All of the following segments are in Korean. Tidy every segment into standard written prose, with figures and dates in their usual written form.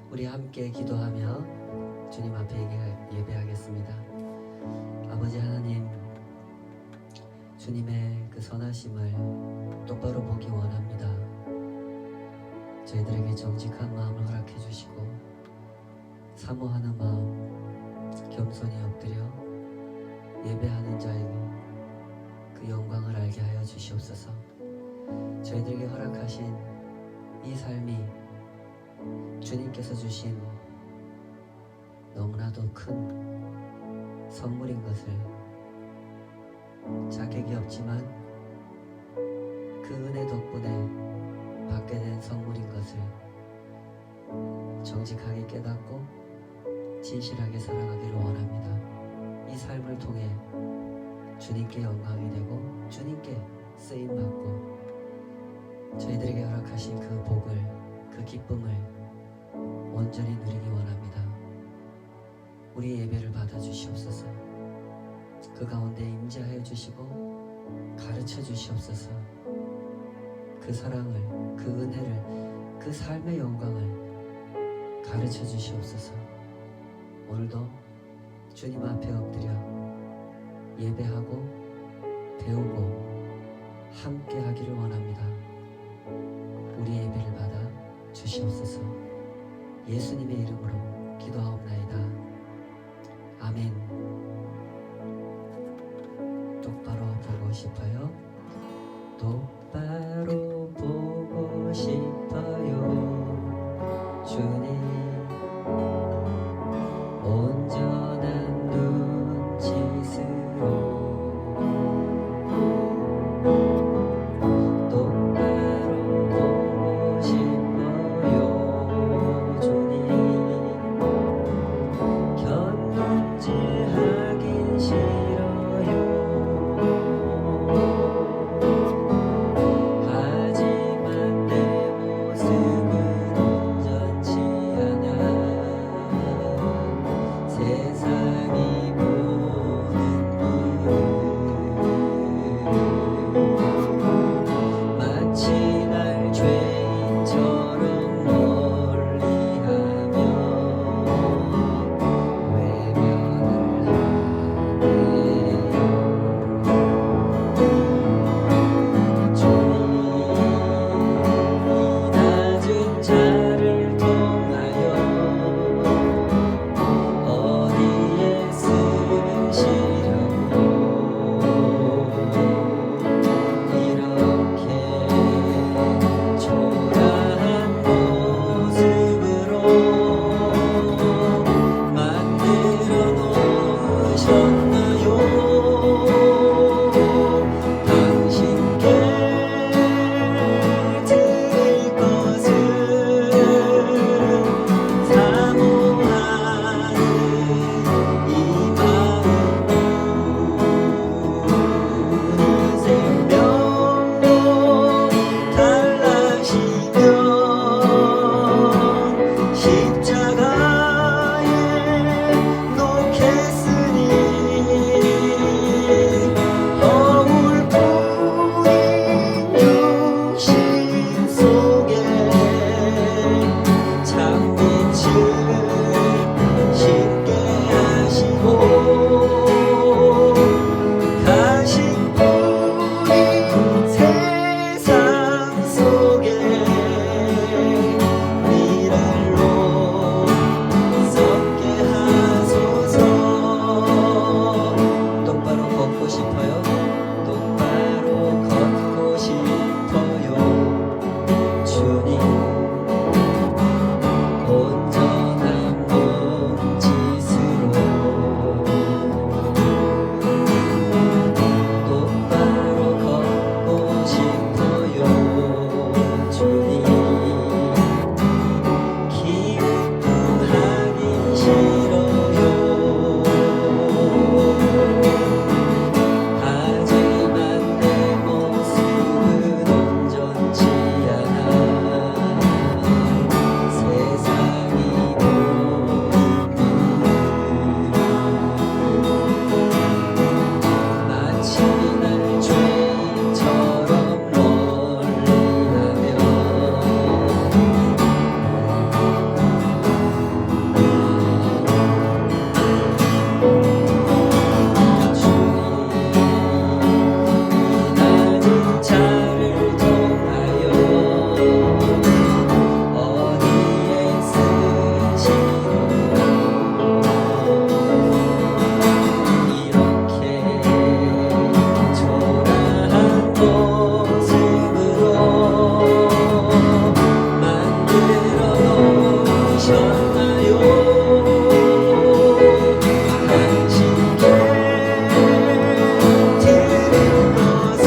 우리 함께 기도하며 주님 앞에 예배하겠습니다. 아버지 하나님, 주님의 그 선하심을 똑바로 보기 원합니다. 저희들에게 정직한 마음을 허락해 주시고 사모하는 마음, 겸손히 엎드려 예배하는 자에게 그 영광을 알게 하여 주시옵소서. 저희들에게 허락하신 이 삶이 주님께서 주신 너무나도 큰 선물인 것을, 자격이 없지만 그 은혜 덕분에 받게 된 선물인 것을 정직하게 깨닫고 진실하게 살아가기를 원합니다. 이 삶을 통해 주님께 영광이 되고 주님께 쓰임받고 저희들에게 허락하신 그 복을, 그 기쁨을 온전히 누리기 원합니다. 우리 예배를 받아주시옵소서. 그 가운데 임재하여 주시고 가르쳐 주시옵소서. 그 사랑을, 그 은혜를, 그 삶의 영광을 가르쳐 주시옵소서. 오늘도 주님 앞에 엎드려 예배하고 배우고 함께 하기를 원합니다. 우리 예배를 받아 주시옵소서. 예수님의 이름으로 기도하옵나이다. 아멘. 똑바로 보고 싶어요? 똑바로 보고 싶어요. 주님 온전한 눈짓으로 하지만 내 모습은 온전치 하셨나요? 당신께 드릴 것은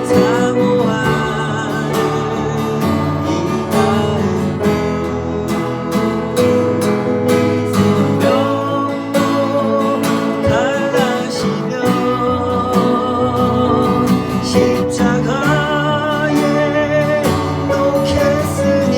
사모하는 이 마음 생명도 갈라시며 십자가에 놓겠으니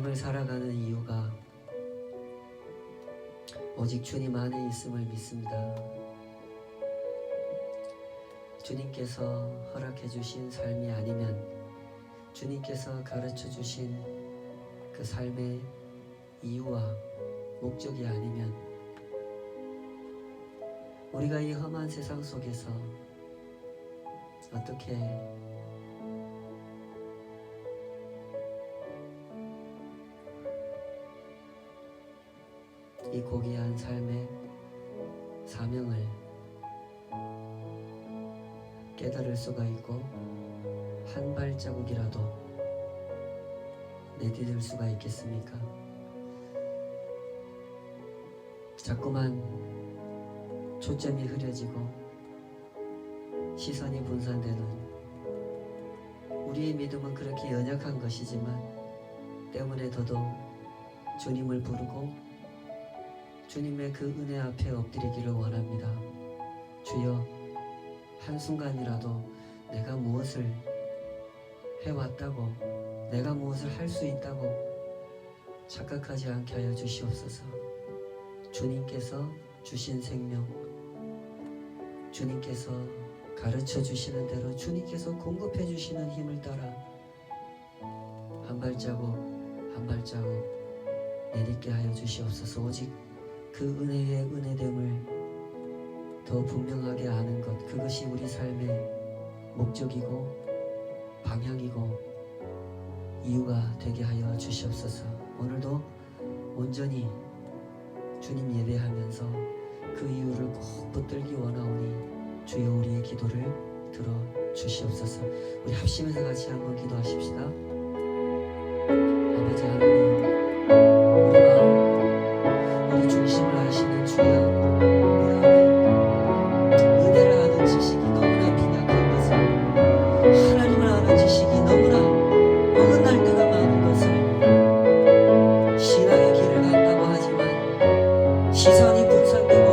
삶을 살아가는 이유가 오직 주님 안에 있음을 믿습니다. 주님께서 허락해 주신 삶이 아니면, 주님께서 가르쳐 주신 그 삶의 이유와 목적이 아니면, 우리가 이 험한 세상 속에서 어떻게 이 고귀한 삶의 사명을 깨달을 수가 있고 한 발자국이라도 내디딜 수가 있겠습니까? 자꾸만 초점이 흐려지고 시선이 분산되는 우리의 믿음은 그렇게 연약한 것이지만 때문에 더더욱 주님을 부르고 주님의 그 은혜 앞에 엎드리기를 원합니다. 주여, 한순간이라도 내가 무엇을 해왔다고, 내가 무엇을 할 수 있다고 착각하지 않게 하여 주시옵소서. 주님께서 주신 생명, 주님께서 가르쳐 주시는 대로, 주님께서 공급해 주시는 힘을 따라 한 발자국 한 발자국 내딛게 하여 주시옵소서. 오직 그 은혜의 은혜됨을 더 분명하게 아는 것, 그것이 우리 삶의 목적이고 방향이고 이유가 되게 하여 주시옵소서. 오늘도 온전히 주님 예배하면서 그 이유를 꼭 붙들기 원하오니 주여 우리의 기도를 들어 주시옵소서. 우리 합심해서 같이 한번 기도하십시다. 아버지 하나님, 우리 마음, 우리 중심을 아시는 주여, 우리 안에 은혜를 아는 지식이 너무나 빈약한 것을, 하나님을 아는 지식이 너무나 어긋날 때가 많은 것을, 신앙의 길을 간다고 하지만 시선이 분산되고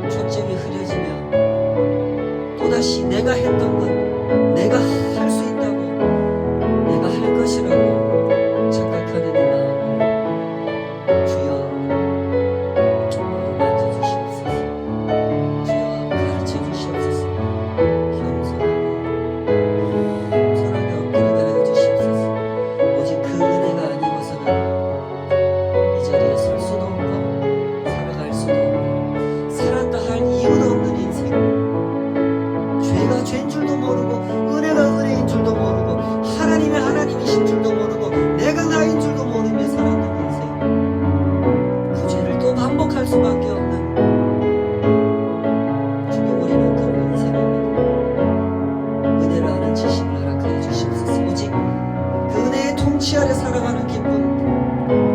초점이 흐려지며 또다시 내가 했던 것, 내가 할 수 있다고, 내가 할 것이라고 착각하는 이 마음을 주여 만져주시옵소서. 주여 가르쳐 주시옵소서. 겸손하게 엎드리게 하여 주시옵소서. 오직 그 은혜가 아니고서는 이 자리에 설 수도 없고 살아갈 수도 없고 살았다 할 이유도 없는 인생, 죄가 죄인 줄도 모르고 은혜가 은혜인 줄도 모르고 하나님의 하나님이신 줄도 모르고 내가 나인 줄도 모르며 살았던 인생, 그 죄를 또 반복할 수밖에 없는 주님, 우리는 그런 인생입니다. 은혜를 아는 지식을 허락하여 주시옵소서. 오직 그 은혜의 통치 아래 살아가는 기쁨,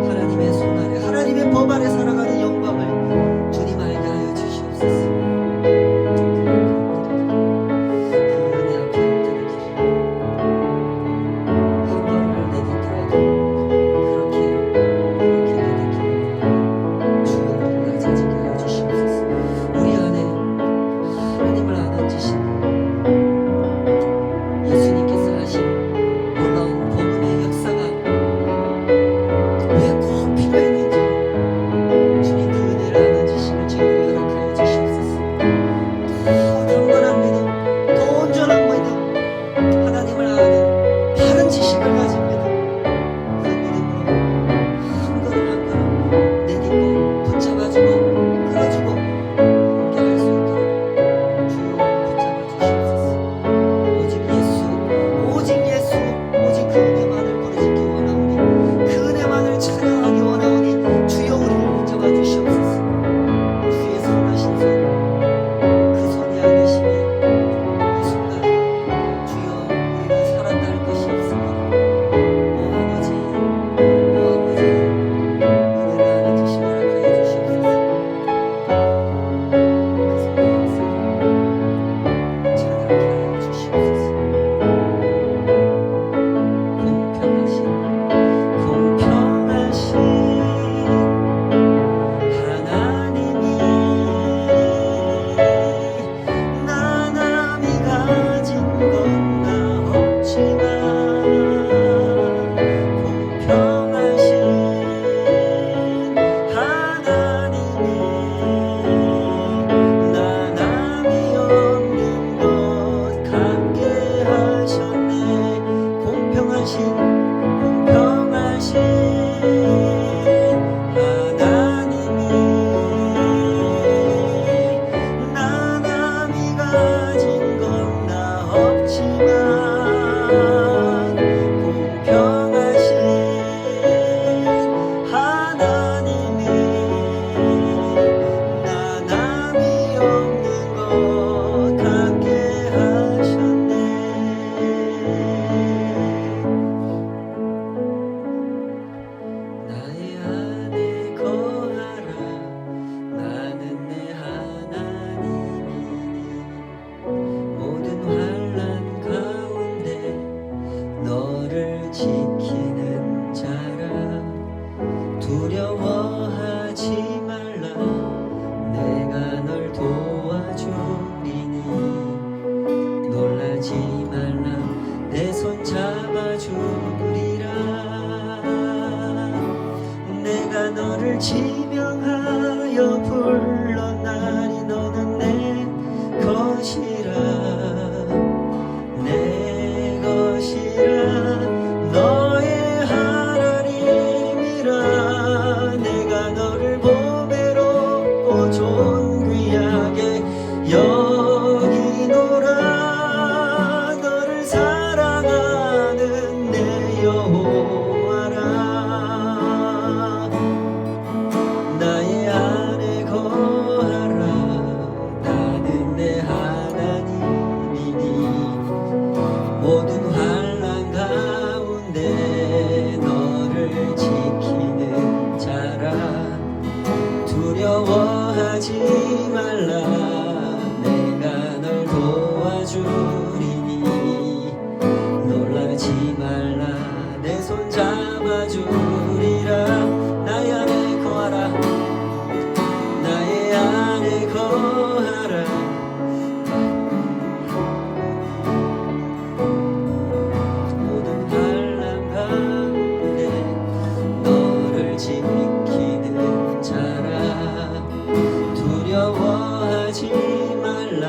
하나님의 손 아래, 하나님의 법 아래 살아가는 영광을 주님 알게 하여 주시옵소서. 예수님께서 하신 놀라운 복음의 역사가 너를 지명하여 불렀나니 너는 내 것이라 내 것이라 너의 하나님이라 내가 너를 보배롭고 존귀하게 여기노라 너를 사랑하는 내 여호와라 나의 안에 거하라 나는 내 하나님이니 모든 환난 가운데 너를 지키는 자라 두려워하지 말라 내가 널 도와주리니 놀라지 말라 내 손 잡아주리라 나의 안에 거하라 나의 안에 거하라 모든 환난 가운데 너를 지키는 자라 두려워하지 말라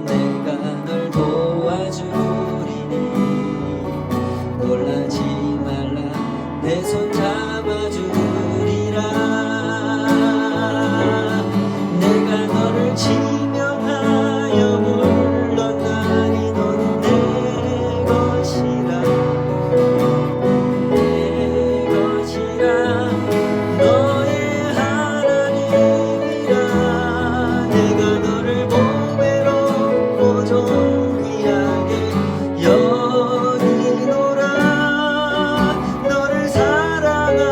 내가 널 도와주리니 놀라지 말라 내 손 잡아주리라 내가 너를 지명하여 불렀나니 너는 내 것이라 내 것이라 너의 하나님이라 내가 너를 보배롭고 존귀하게 여기노라 너를 사랑하는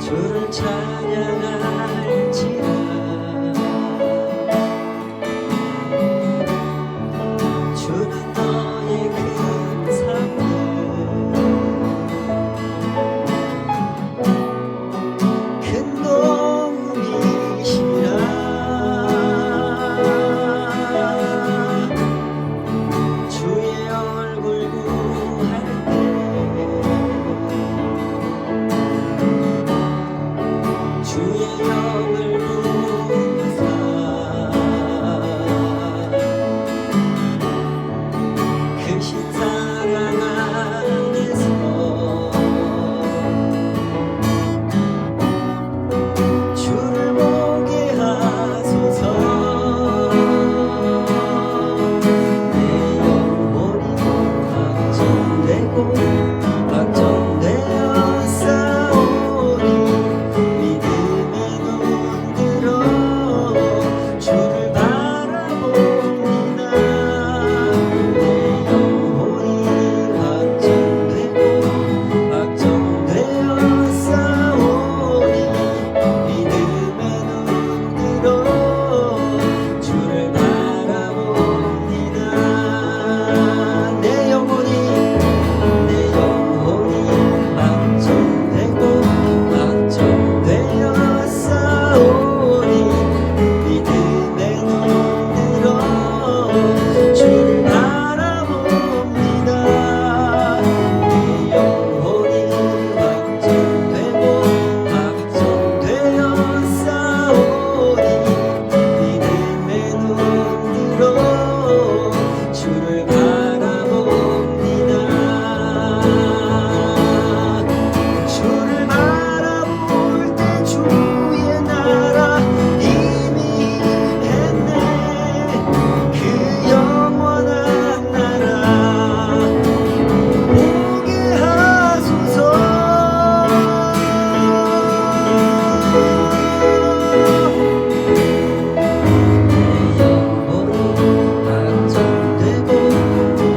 주를 찬양할지라. 주는 너의 큰 사랑 큰 도움이시라. 주의 얼굴 구할 때 주의 영을 부으사 크신 사랑 안에서 주를 보게 하소서. 내 영혼이 확정되고 확정되어 싸우니 믿음의 눈 들어 주를 바라봅니다. 내 영혼이 확정되고 확정되어 싸우니 믿음의 눈 들어 주를 바라봅니다. 내 영혼이 확정되고 확정되어 싸우니 믿음의 눈 들어 주를 바라봅니다. 내 영혼이 확정되고 확정되어 싸우니 믿음의 눈 들어 주를 바라봅니다. 주를 바라볼 때 주의 나라 이미 임했네. 그 영원한 나라 보게 하소서. 내 영혼이 확정되고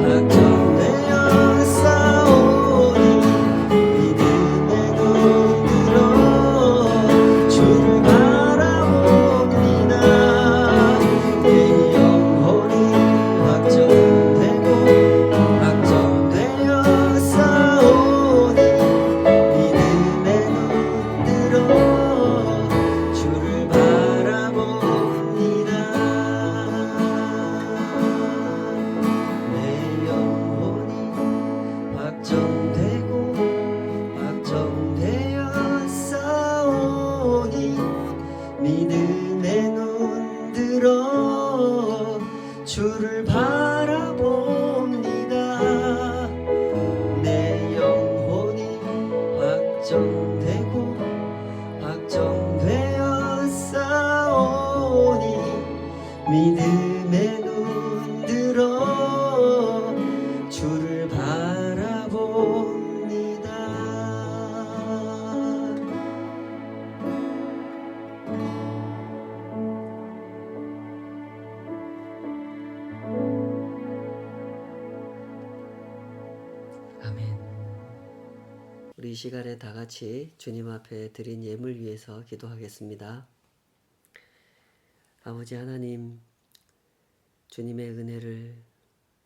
확정되어 싸우니 믿음의 눈 들어 주를 바라봅니다. 내 영혼이 확정되고 확정되어 싸우니 믿음의 눈 들어 주를 바라봅니다. 내 영혼이 확정되고 확정되어 싸우니 믿음의 눈 들어 주를 바라봅니다. 내 영혼이 확정되고 확정되어 싸우니 믿음의 눈 들어 주를 바라봅니다. 아멘. 우리 이 시간에 다 같이 주님 앞에 드린 예물 위해서 기도하겠습니다. 아버지 하나님, 주님의 은혜를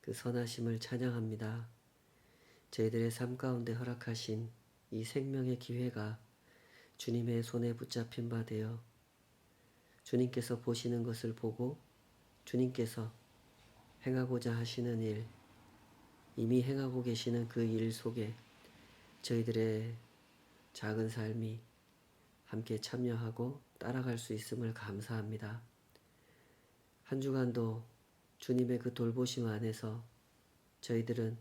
그 선하심을 찬양합니다. 저희들의 삶 가운데 허락하신 이 생명의 기회가 주님의 손에 붙잡힌 바 되어 주님께서 보시는 것을 보고 주님께서 행하고자 하시는 일, 이미 행하고 계시는 그 일 속에 저희들의 작은 삶이 함께 참여하고 따라갈 수 있음을 감사합니다. 한 주간도 주님의 그 돌보심 안에서 저희들은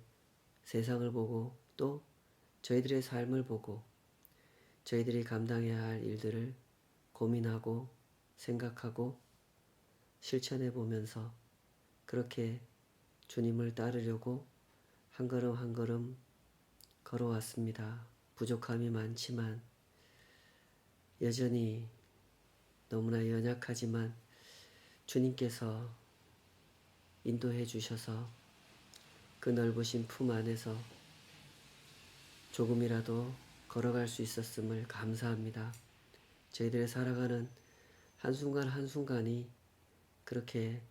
세상을 보고 또 저희들의 삶을 보고 저희들이 감당해야 할 일들을 고민하고 생각하고 실천해 보면서 그렇게 주님을 따르려고 한 걸음 한 걸음 걸어왔습니다. 부족함이 많지만 여전히 너무나 연약하지만 주님께서 인도해 주셔서 그 넓으신 품 안에서 조금이라도 걸어갈 수 있었음을 감사합니다. 저희들의 살아가는 한순간 한순간이 그렇게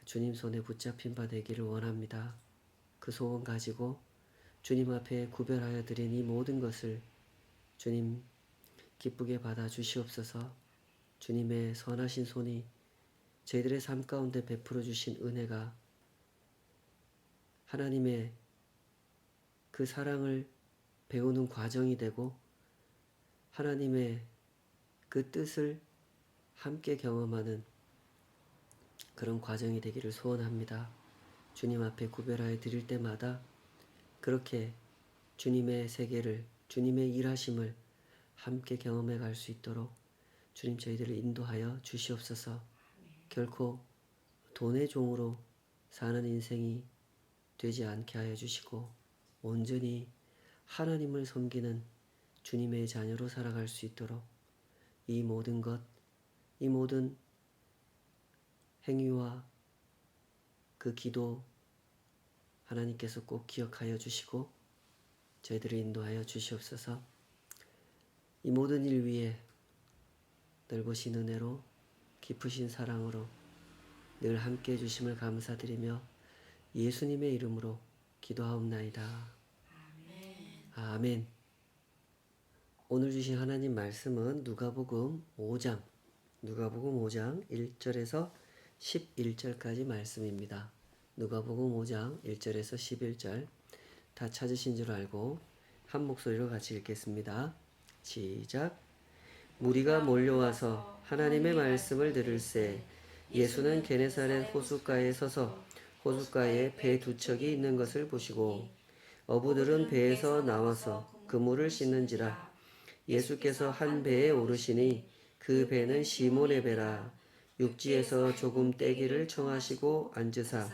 주님 손에 붙잡힌 바 되기를 원합니다. 그 소원 가지고 주님 앞에 구별하여 드린 이 모든 것을 주님 기쁘게 받아 주시옵소서. 주님의 선하신 손이 저희들의 삶 가운데 베풀어 주신 은혜가 하나님의 그 사랑을 배우는 과정이 되고 하나님의 그 뜻을 함께 경험하는 그런 과정이 되기를 소원합니다. 주님 앞에 구별하여 드릴 때마다 그렇게 주님의 세계를, 주님의 일하심을 함께 경험해 갈 수 있도록 주님 저희들을 인도하여 주시옵소서. 결코 돈의 종으로 사는 인생이 되지 않게 하여 주시고 온전히 하나님을 섬기는 주님의 자녀로 살아갈 수 있도록 이 모든 것, 이 모든 행위와 그 기도 하나님께서 꼭 기억하여 주시고 저희들을 인도하여 주시옵소서. 이 모든 일 위에 넓으신 은혜로 깊으신 사랑으로 늘 함께 해주심을 감사드리며 예수님의 이름으로 기도하옵나이다. 아멘. 오늘 주신 하나님 말씀은 누가복음 5장 1절에서 11절까지 말씀입니다. 누가복음 5장 1절에서 11절 다 찾으신 줄 알고 한 목소리로 같이 읽겠습니다. 시작. 무리가 몰려와서 하나님의 말씀을 들을새 예수는 게네사렛 호숫가에 서서 호숫가에 배 두 척이 있는 것을 보시고 어부들은 배에서 나와서 그물을 씻는지라. 예수께서 한 배에 오르시니 그 배는 시몬의 배라. 육지에서 조금 떼기를 청하시고 앉으사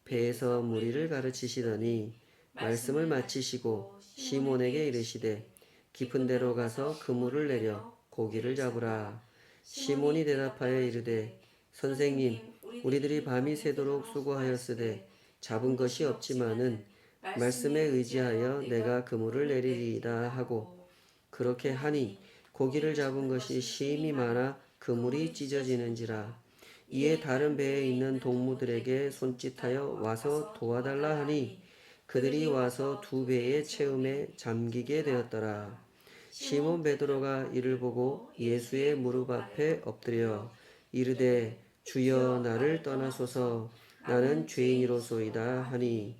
배에서 무리를 가르치시더니 말씀을 마치시고 시몬에게 이르시되 깊은 데로 가서 그물을 내려 고기를 잡으라. 시몬이 대답하여 이르되 선생님, 우리들이 밤이 새도록 수고하였으되 잡은 것이 없지만은 말씀에 의지하여 내가 그물을 내리리이다 하고 그렇게 하니 고기를 잡은 것이 심히 많아 그물이 찢어지는지라. 이에 다른 배에 있는 동무들에게 손짓하여 와서 도와달라 하니 그들이 와서 두 배의 채움에 잠기게 되었더라. 시몬 베드로가 이를 보고 예수의 무릎 앞에 엎드려 이르되 주여 나를 떠나소서 나는 죄인이로소이다 하니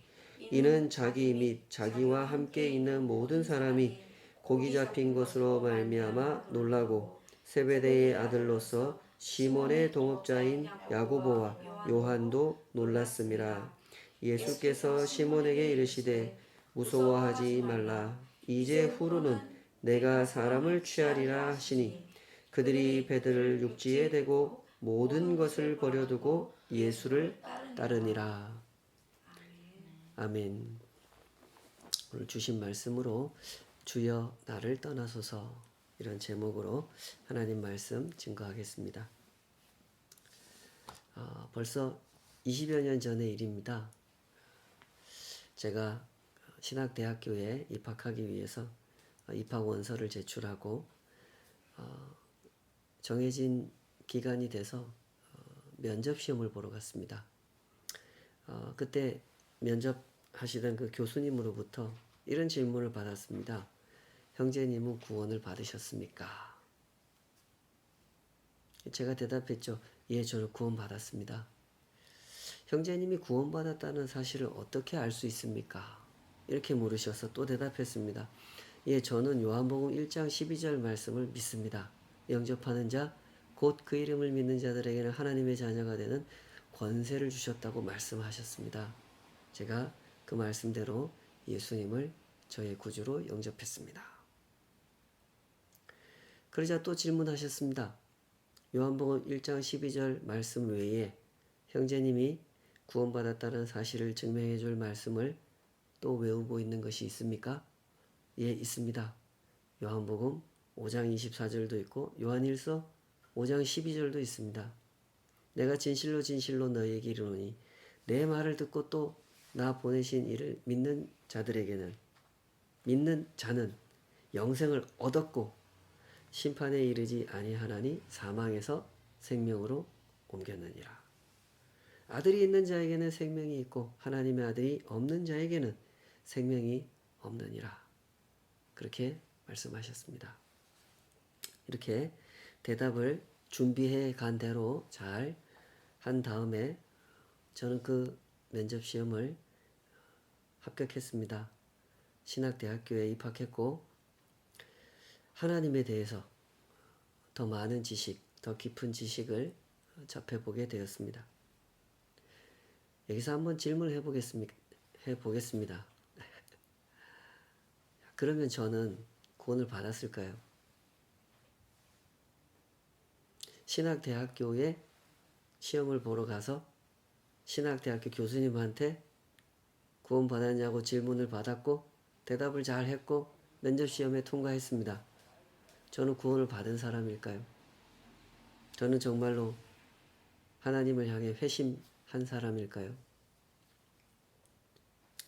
이는 자기 및 자기와 함께 있는 모든 사람이 고기 잡힌 것으로 말미암아 놀라고 세베대의 아들로서 시몬의 동업자인 야고보와 요한도 놀랐음이라. 예수께서 시몬에게 이르시되 무서워하지 말라. 이제 후로는 내가 사람을 취하리라 하시니 그들이 배들을 육지에 대고 모든 것을 버려두고 예수를 따르니라. 아멘. 오늘 주신 말씀으로 주여 나를 떠나소서 이런 제목으로 하나님 말씀 증거하겠습니다. 벌써 20여 년 전의 일입니다. 제가 신학대학교에 입학하기 위해서 입학 원서를 제출하고 정해진 기간이 돼서 면접 시험을 보러 갔습니다. 그때 면접하시던 그 교수님으로부터 이런 질문을 받았습니다. 형제님은 구원을 받으셨습니까? 제가 대답했죠. 예, 저는 구원 받았습니다. 형제님이 구원받았다는 사실을 어떻게 알 수 있습니까? 이렇게 물으셔서 또 대답했습니다. 예, 저는 요한복음 1장 12절 말씀을 믿습니다. 영접하는 자, 곧 그 이름을 믿는 자들에게는 하나님의 자녀가 되는 권세를 주셨다고 말씀하셨습니다. 제가 그 말씀대로 예수님을 저의 구주로 영접했습니다. 그러자 또 질문하셨습니다. 요한복음 1장 12절 말씀 외에 형제님이 구원받았다는 사실을 증명해 줄 말씀을 또 외우고 있는 것이 있습니까? 예, 있습니다. 요한복음 5장 24절도 있고 요한일서 5장 12절도 있습니다. 내가 진실로 진실로 너희에게 이르노니 내 말을 듣고 또 나 보내신 이를 믿는 자는 영생을 얻었고 심판에 이르지 아니하나니 사망에서 생명으로 옮겼느니라. 아들이 있는 자에게는 생명이 있고 하나님의 아들이 없는 자에게는 생명이 없느니라. 그렇게 말씀하셨습니다. 이렇게 대답을 준비해 간 대로 잘 한 다음에 저는 그 면접 시험을 합격했습니다. 신학대학교에 입학했고 하나님에 대해서 더 많은 지식, 더 깊은 지식을 접해보게 되었습니다. 여기서 한번 질문을 해보겠습니다. 그러면 저는 구원을 받았을까요? 신학대학교에 시험을 보러 가서 신학대학교 교수님한테 구원 받았냐고 질문을 받았고 대답을 잘 했고 면접 시험에 통과했습니다. 저는 구원을 받은 사람일까요? 저는 정말로 하나님을 향해 회심한 사람일까요?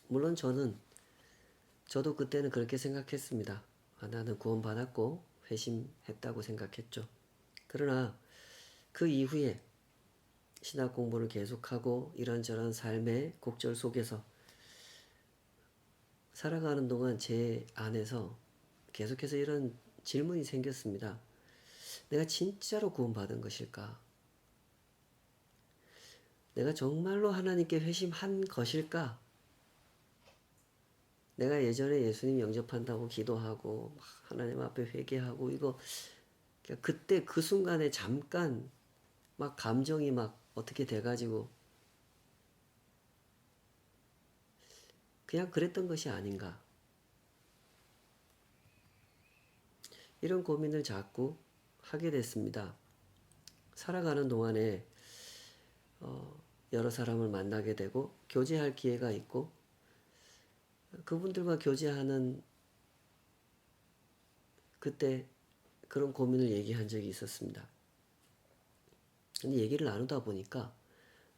물론 저도 그때는 그렇게 생각했습니다. 나는 구원 받았고 회심했다고 생각했죠. 그러나 그 이후에 신학 공부를 계속하고 이런저런 삶의 곡절 속에서 살아가는 동안 제 안에서 계속해서 이런 질문이 생겼습니다. 내가 진짜로 구원받은 것일까? 내가 정말로 하나님께 회심한 것일까? 내가 예전에 예수님 영접한다고 기도하고 하나님 앞에 회개하고 이거 그때 그 순간에 잠깐 막 감정이 막 어떻게 돼가지고 그냥 그랬던 것이 아닌가. 이런 고민을 자꾸 하게 됐습니다. 살아가는 동안에 여러 사람을 만나게 되고 교제할 기회가 있고 그분들과 교제하는 그때 그런 고민을 얘기한 적이 있었습니다. 근데 얘기를 나누다 보니까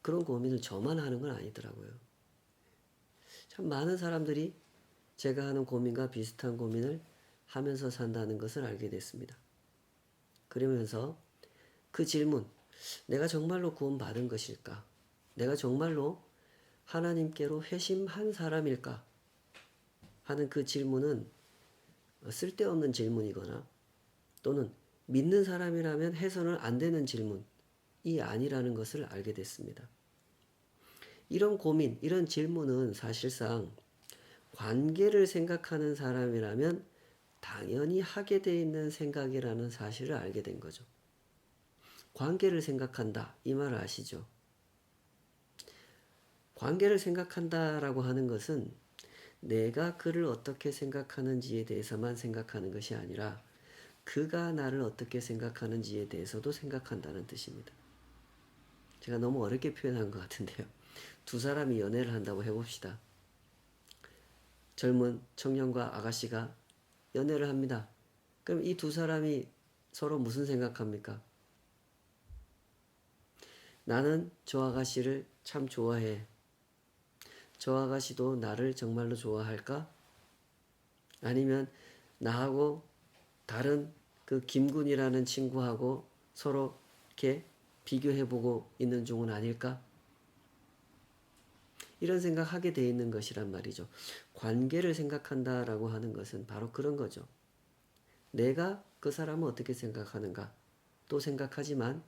그런 고민을 저만 하는 건 아니더라고요. 참 많은 사람들이 제가 하는 고민과 비슷한 고민을 하면서 산다는 것을 알게 됐습니다. 그러면서 그 질문, 내가 정말로 구원받은 것일까? 내가 정말로 하나님께로 회심한 사람일까? 하는 그 질문은 쓸데없는 질문이거나 또는 믿는 사람이라면 해서는 안 되는 질문이 아니라는 것을 알게 됐습니다. 이런 고민, 이런 질문은 사실상 관계를 생각하는 사람이라면 당연히 하게 돼 있는 생각이라는 사실을 알게 된 거죠. 관계를 생각한다, 이 말을 아시죠? 관계를 생각한다라고 하는 것은 내가 그를 어떻게 생각하는지에 대해서만 생각하는 것이 아니라 그가 나를 어떻게 생각하는지에 대해서도 생각한다는 뜻입니다. 제가 너무 어렵게 표현한 것 같은데요. 두 사람이 연애를 한다고 해봅시다. 젊은 청년과 아가씨가 연애를 합니다. 그럼 이 두 사람이 서로 무슨 생각합니까? 나는 저 아가씨를 참 좋아해. 저 아가씨도 나를 정말로 좋아할까? 아니면 나하고 다른 그 김군이라는 친구하고 서로 이렇게 비교해보고 있는 중은 아닐까? 이런 생각하게 돼 있는 것이란 말이죠. 관계를 생각한다라고 하는 것은 바로 그런 거죠. 내가 그 사람을 어떻게 생각하는가 또 생각하지만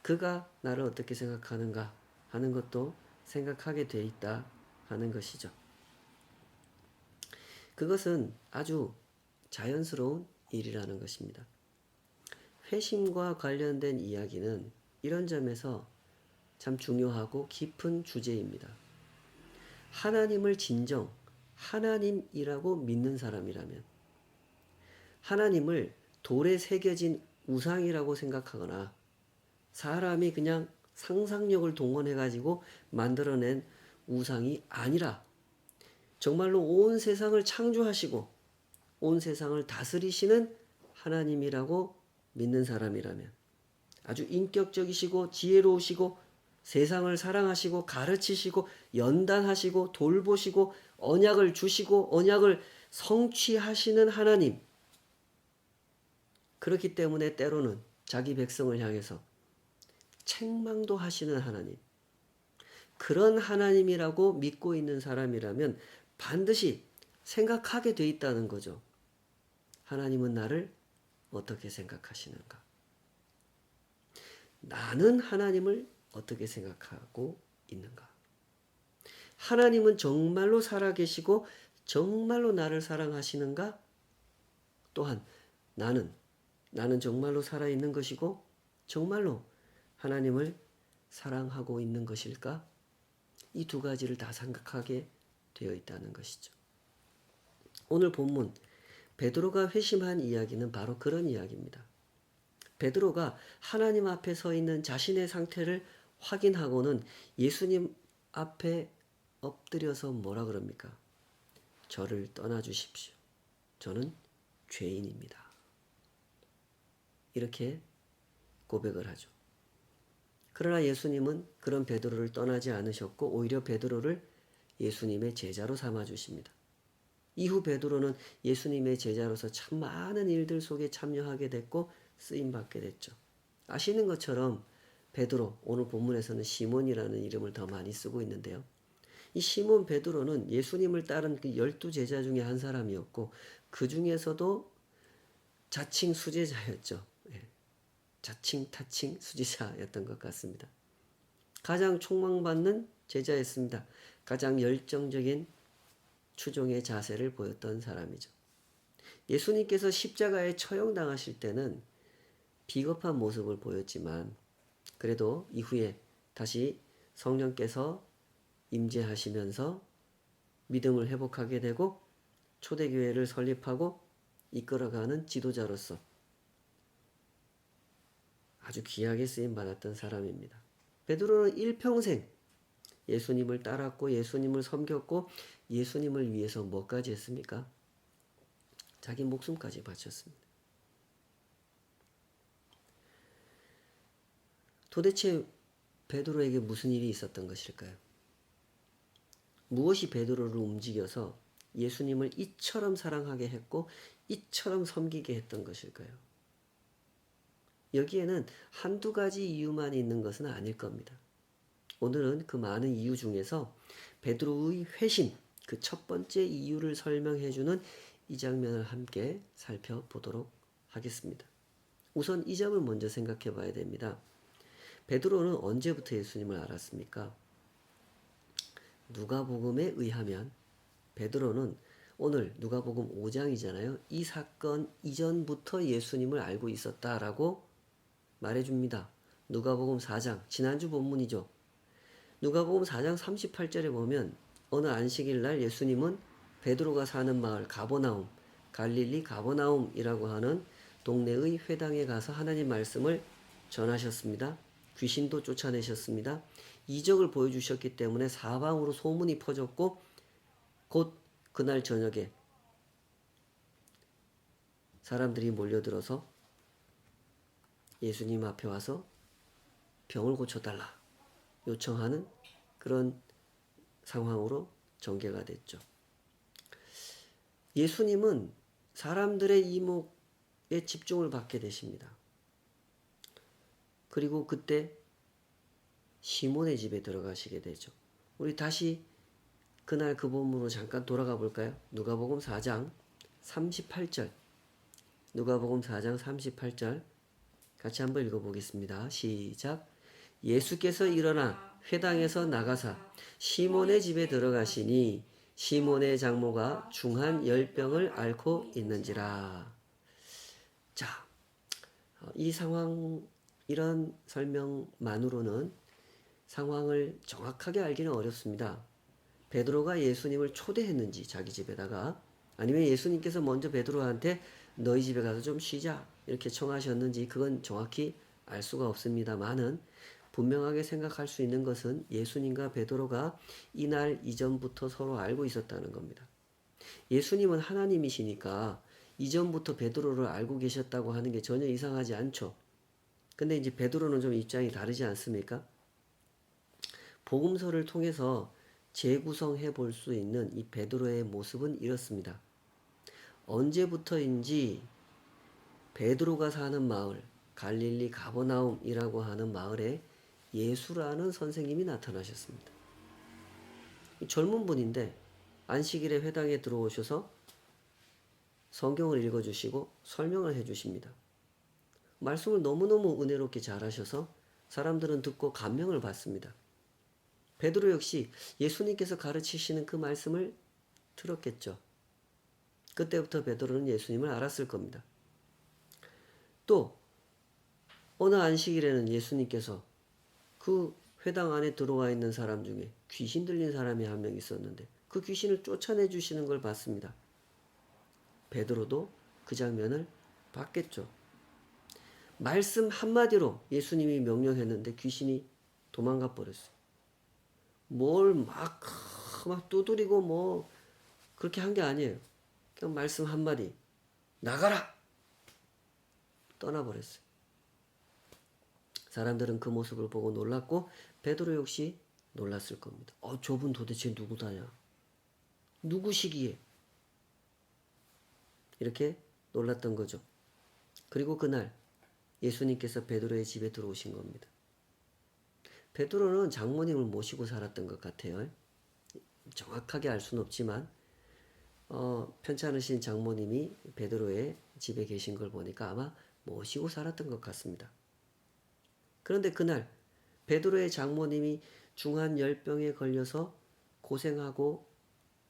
그가 나를 어떻게 생각하는가 하는 것도 생각하게 돼 있다 하는 것이죠. 그것은 아주 자연스러운 일이라는 것입니다. 회심과 관련된 이야기는 이런 점에서 참 중요하고 깊은 주제입니다. 하나님을 진정 하나님이라고 믿는 사람이라면 하나님을 돌에 새겨진 우상이라고 생각하거나 사람이 그냥 상상력을 동원해가지고 만들어낸 우상이 아니라 정말로 온 세상을 창조하시고 온 세상을 다스리시는 하나님이라고 믿는 사람이라면 아주 인격적이시고 지혜로우시고 세상을 사랑하시고 가르치시고 연단하시고 돌보시고 언약을 주시고 언약을 성취하시는 하나님, 그렇기 때문에 때로는 자기 백성을 향해서 책망도 하시는 하나님, 그런 하나님이라고 믿고 있는 사람이라면 반드시 생각하게 돼 있다는 거죠. 하나님은 나를 어떻게 생각하시는가? 나는 하나님을 어떻게 생각하고 있는가? 하나님은 정말로 살아계시고 정말로 나를 사랑하시는가? 또한 나는 정말로 살아있는 것이고 정말로 하나님을 사랑하고 있는 것일까? 이 두 가지를 다 생각하게 되어 있다는 것이죠. 오늘 본문 베드로가 회심한 이야기는 바로 그런 이야기입니다. 베드로가 하나님 앞에 서 있는 자신의 상태를 확인하고는 예수님 앞에 엎드려서 뭐라 그럽니까? 저를 떠나 주십시오. 저는 죄인입니다. 이렇게 고백을 하죠. 그러나 예수님은 그런 베드로를 떠나지 않으셨고 오히려 베드로를 예수님의 제자로 삼아 주십니다. 이후 베드로는 예수님의 제자로서 참 많은 일들 속에 참여하게 됐고 쓰임 받게 됐죠. 아시는 것처럼 베드로, 오늘 본문에서는 시몬이라는 이름을 더 많이 쓰고 있는데요. 이 시몬 베드로는 예수님을 따른 그 12제자 중에 한 사람이었고 그 중에서도 자칭 수제자였죠. 자칭 타칭 수제자였던 것 같습니다. 가장 촉망받는 제자였습니다. 가장 열정적인 추종의 자세를 보였던 사람이죠. 예수님께서 십자가에 처형당하실 때는 비겁한 모습을 보였지만 그래도 이후에 다시 성령께서 임재하시면서 믿음을 회복하게 되고 초대교회를 설립하고 이끌어가는 지도자로서 아주 귀하게 쓰임받았던 사람입니다. 베드로는 일평생 예수님을 따랐고 예수님을 섬겼고 예수님을 위해서 뭐까지 했습니까? 자기 목숨까지 바쳤습니다. 도대체 베드로에게 무슨 일이 있었던 것일까요? 무엇이 베드로를 움직여서 예수님을 이처럼 사랑하게 했고 이처럼 섬기게 했던 것일까요? 여기에는 한두 가지 이유만 있는 것은 아닐 겁니다. 오늘은 그 많은 이유 중에서 베드로의 회심, 그 첫 번째 이유를 설명해 주는 이 장면을 함께 살펴보도록 하겠습니다. 우선 이 점을 먼저 생각해 봐야 됩니다. 베드로는 언제부터 예수님을 알았습니까? 누가복음에 의하면 베드로는 오늘 누가복음 5장이잖아요. 이 사건 이전부터 예수님을 알고 있었다라고 말해줍니다. 누가복음 4장, 지난주 본문이죠. 누가복음 4장 38절에 보면 어느 안식일 날 예수님은 베드로가 사는 마을 가버나움, 갈릴리 가버나움이라고 하는 동네의 회당에 가서 하나님 말씀을 전하셨습니다. 귀신도 쫓아내셨습니다. 이적을 보여주셨기 때문에 사방으로 소문이 퍼졌고 곧 그날 저녁에 사람들이 몰려들어서 예수님 앞에 와서 병을 고쳐달라 요청하는 그런 상황으로 전개가 됐죠. 예수님은 사람들의 이목에 집중을 받게 되십니다. 그리고 그때 시몬의 집에 들어가시게 되죠. 우리 다시 그날 그 본문으로 잠깐 돌아가 볼까요? 누가복음 4장 38절. 누가복음 4장 38절 같이 한번 읽어보겠습니다. 시작. 예수께서 일어나 회당에서 나가사 시몬의 집에 들어가시니 시몬의 장모가 중한 열병을 앓고 있는지라. 자, 이 상황, 이런 설명만으로는 상황을 정확하게 알기는 어렵습니다. 베드로가 예수님을 초대했는지 자기 집에다가, 아니면 예수님께서 먼저 베드로한테 너희 집에 가서 좀 쉬자 이렇게 청하셨는지 그건 정확히 알 수가 없습니다만은 분명하게 생각할 수 있는 것은 예수님과 베드로가 이날 이전부터 서로 알고 있었다는 겁니다. 예수님은 하나님이시니까 이전부터 베드로를 알고 계셨다고 하는 게 전혀 이상하지 않죠. 근데 이제 베드로는 좀 입장이 다르지 않습니까? 복음서를 통해서 재구성해 볼 수 있는 이 베드로의 모습은 이렇습니다. 언제부터인지 베드로가 사는 마을 갈릴리 가버나움이라고 하는 마을에 예수라는 선생님이 나타나셨습니다. 젊은 분인데 안식일에 회당에 들어오셔서 성경을 읽어주시고 설명을 해주십니다. 말씀을 너무너무 은혜롭게 잘하셔서 사람들은 듣고 감명을 받습니다. 베드로 역시 예수님께서 가르치시는 그 말씀을 들었겠죠. 그때부터 베드로는 예수님을 알았을 겁니다. 또 어느 안식일에는 예수님께서 그 회당 안에 들어와 있는 사람 중에 귀신 들린 사람이 한 명 있었는데 그 귀신을 쫓아내 주시는 걸 봤습니다. 베드로도 그 장면을 봤겠죠. 말씀 한마디로 예수님이 명령했는데 귀신이 도망가 버렸어요. 뭘 막 두드리고 뭐 그렇게 한 게 아니에요. 그냥 말씀 한마디 나가라! 떠나버렸어요. 사람들은 그 모습을 보고 놀랐고 베드로 역시 놀랐을 겁니다. 저분 도대체 누구다냐? 누구시기에? 이렇게 놀랐던 거죠. 그리고 그날 예수님께서 베드로의 집에 들어오신 겁니다. 베드로는 장모님을 모시고 살았던 것 같아요. 정확하게 알 수는 없지만 편찮으신 장모님이 베드로의 집에 계신 걸 보니까 아마 모시고 살았던 것 같습니다. 그런데 그날 베드로의 장모님이 중한 열병에 걸려서 고생하고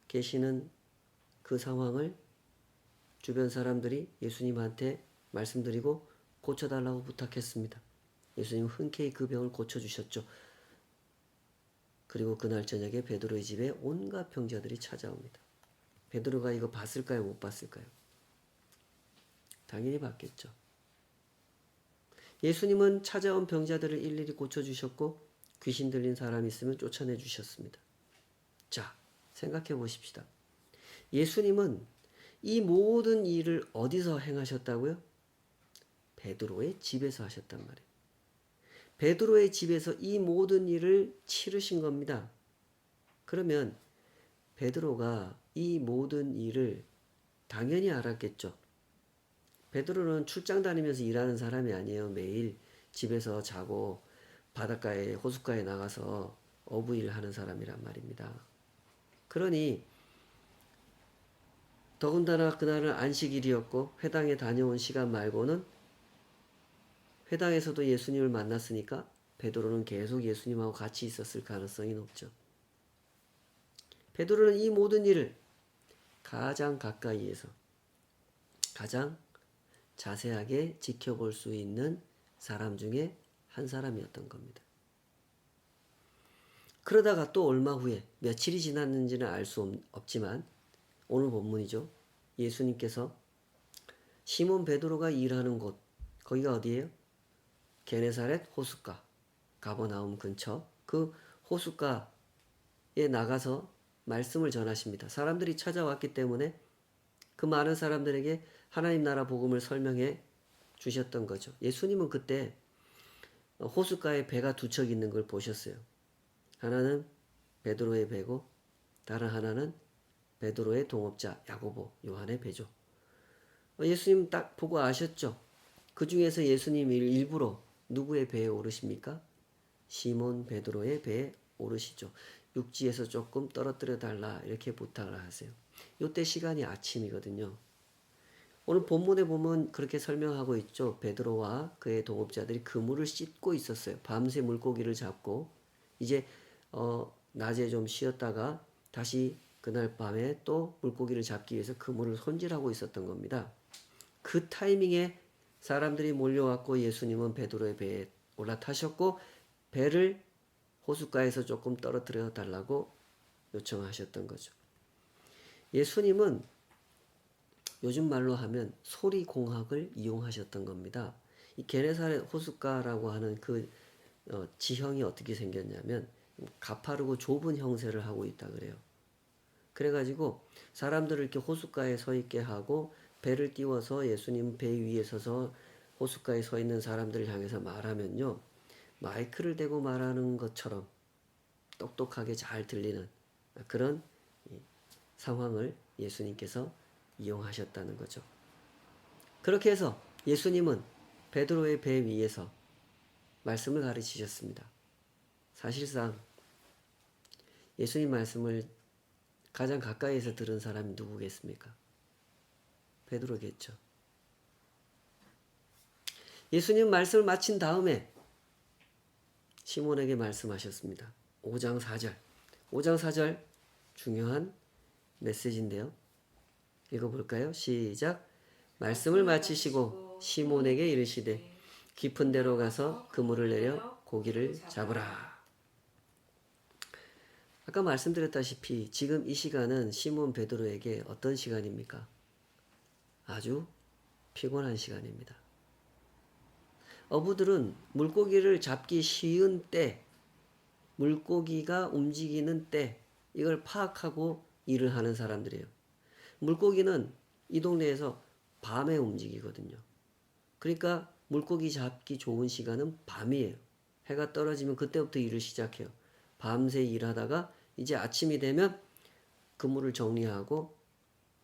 계시는 그 상황을 주변 사람들이 예수님한테 말씀드리고 고쳐달라고 부탁했습니다. 예수님 흔쾌히 그 병을 고쳐주셨죠. 그리고 그날 저녁에 베드로의 집에 온갖 병자들이 찾아옵니다. 베드로가 이거 봤을까요? 못 봤을까요? 당연히 봤겠죠. 예수님은 찾아온 병자들을 일일이 고쳐주셨고 귀신 들린 사람이 있으면 쫓아내 주셨습니다. 자, 생각해 보십시다. 예수님은 이 모든 일을 어디서 행하셨다고요? 베드로의 집에서 하셨단 말이에요. 베드로의 집에서 이 모든 일을 치르신 겁니다. 그러면 베드로가 이 모든 일을 당연히 알았겠죠. 베드로는 출장 다니면서 일하는 사람이 아니에요. 매일 집에서 자고 바닷가에 호숫가에 나가서 어부일 하는 사람이란 말입니다. 그러니 더군다나 그날은 안식일이었고 회당에 다녀온 시간 말고는 회당에서도 예수님을 만났으니까 베드로는 계속 예수님하고 같이 있었을 가능성이 높죠. 베드로는 이 모든 일을 가장 가까이에서 가장 자세하게 지켜볼 수 있는 사람 중에 한 사람이었던 겁니다. 그러다가 또 얼마 후에 며칠이 지났는지는 알 수 없지만 오늘 본문이죠. 예수님께서 시몬 베드로가 일하는 곳, 거기가 어디예요? 게네사렛 호숫가, 가버나움 근처 그 호숫가에 나가서 말씀을 전하십니다. 사람들이 찾아왔기 때문에 그 많은 사람들에게 하나님 나라 복음을 설명해 주셨던 거죠. 예수님은 그때 호숫가에 배가 두 척 있는 걸 보셨어요. 하나는 베드로의 배고 다른 하나는 베드로의 동업자 야고보, 요한의 배죠. 예수님 딱 보고 아셨죠? 그 중에서 예수님이 일부러 누구의 배에 오르십니까? 시몬 베드로의 배에 오르시죠. 육지에서 조금 떨어뜨려 달라 이렇게 부탁을 하세요. 이때 시간이 아침이거든요. 오늘 본문에 보면 그렇게 설명하고 있죠. 베드로와 그의 동업자들이 그물을 씻고 있었어요. 밤새 물고기를 잡고 이제 낮에 좀 쉬었다가 다시 그날 밤에 또 물고기를 잡기 위해서 그물을 손질하고 있었던 겁니다. 그 타이밍에 사람들이 몰려왔고 예수님은 베드로의 배에 올라타셨고 배를 호숫가에서 조금 떨어뜨려 달라고 요청하셨던 거죠. 예수님은 요즘 말로 하면 소리공학을 이용하셨던 겁니다. 이 게네사렛 호숫가라고 하는 그 지형이 어떻게 생겼냐면 가파르고 좁은 형세를 하고 있다 그래요. 그래가지고 사람들을 이렇게 호숫가에 서 있게 하고 배를 띄워서 예수님 배 위에 서서 호숫가에 서 있는 사람들을 향해서 말하면요. 마이크를 대고 말하는 것처럼 똑똑하게 잘 들리는 그런 상황을 예수님께서 이용하셨다는 거죠. 그렇게 해서 예수님은 베드로의 배 위에서 말씀을 가르치셨습니다. 사실상 예수님 말씀을 가장 가까이에서 들은 사람이 누구겠습니까? 베드로겠죠. 예수님 말씀을 마친 다음에 시몬에게 말씀하셨습니다. 5장 4절. 5장 4절 중요한 메시지인데요. 읽어볼까요? 시작. 말씀을 마치시고 시몬에게 이르시되 깊은 데로 가서 그물을 내려 고기를 잡으라. 아까 말씀드렸다시피 지금 이 시간은 시몬 베드로에게 어떤 시간입니까? 아주 피곤한 시간입니다. 어부들은 물고기를 잡기 쉬운 때, 물고기가 움직이는 때, 이걸 파악하고 일을 하는 사람들이에요. 물고기는 이 동네에서 밤에 움직이거든요. 그러니까 물고기 잡기 좋은 시간은 밤이에요. 해가 떨어지면 그때부터 일을 시작해요. 밤새 일하다가 이제 아침이 되면 그물을 정리하고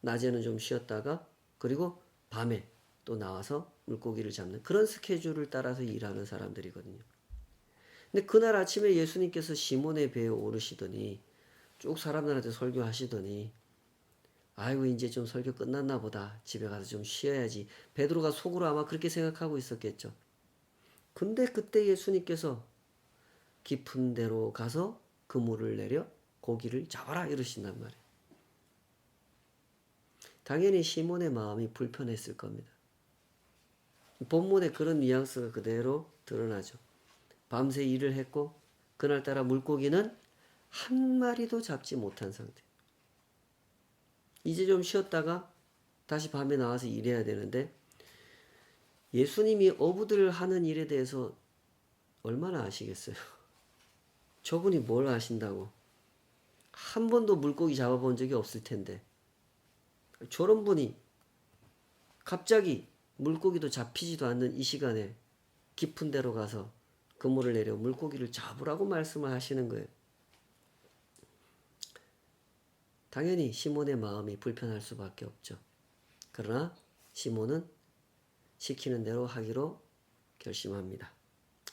낮에는 좀 쉬었다가 그리고 밤에 또 나와서 물고기를 잡는 그런 스케줄을 따라서 일하는 사람들이거든요. 근데 그날 아침에 예수님께서 시몬의 배에 오르시더니 쭉 사람들한테 설교하시더니 아이고 이제 좀 설교 끝났나 보다. 집에 가서 좀 쉬어야지. 베드로가 속으로 아마 그렇게 생각하고 있었겠죠. 근데 그때 예수님께서 깊은 데로 가서 그물을 내려 고기를 잡아라 이러신단 말이에요. 당연히 시몬의 마음이 불편했을 겁니다. 본문에 그런 뉘앙스가 그대로 드러나죠. 밤새 일을 했고 그날따라 물고기는 한 마리도 잡지 못한 상태. 이제 좀 쉬었다가 다시 밤에 나와서 일해야 되는데 예수님이 어부들 하는 일에 대해서 얼마나 아시겠어요? 저분이 뭘 아신다고? 한 번도 물고기 잡아본 적이 없을 텐데 저런 분이 갑자기 물고기도 잡히지도 않는 이 시간에 깊은 데로 가서 그물을 내려 물고기를 잡으라고 말씀을 하시는 거예요. 당연히 시몬의 마음이 불편할 수밖에 없죠. 그러나 시몬은 시키는 대로 하기로 결심합니다.